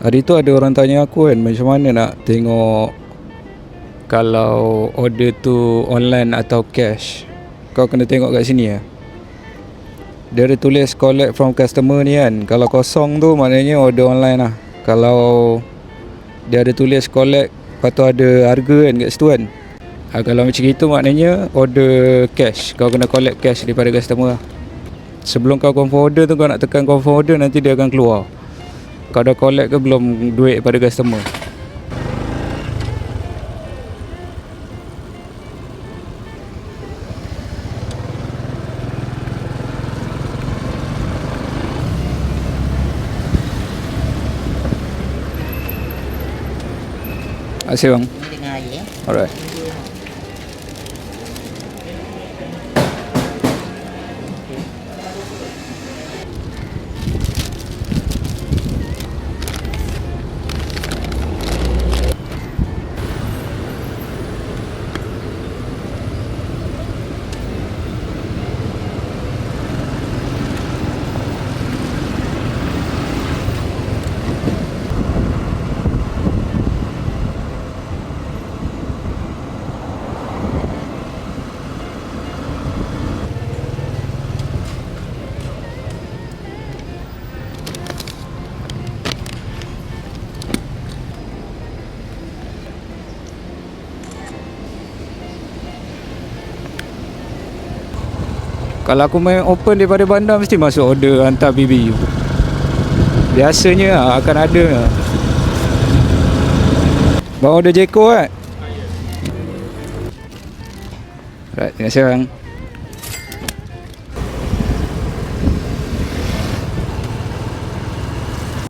Hari tu ada orang tanya aku kan, macam mana nak tengok kalau order tu online atau cash. Kau kena tengok kat sini ya. Dia ada tulis collect from customer ni kan. Kalau kosong tu maknanya order online lah. Kalau dia ada tulis collect, lepas tu ada harga kan kat situ kan. Kalau macam itu maknanya order cash. Kau kena collect cash daripada customer lah. Sebelum kau confirm order tu, kau nak tekan confirm order, nanti dia akan keluar kau dah collect ke belum duit pada customer. Terima kasih bang. Ini dengan air ya. Alright. Kalau aku main open daripada bandar, mesti masuk order hantar BBU. Biasanya akan ada. Bang order Jeko kan? Right, terima kasih bang.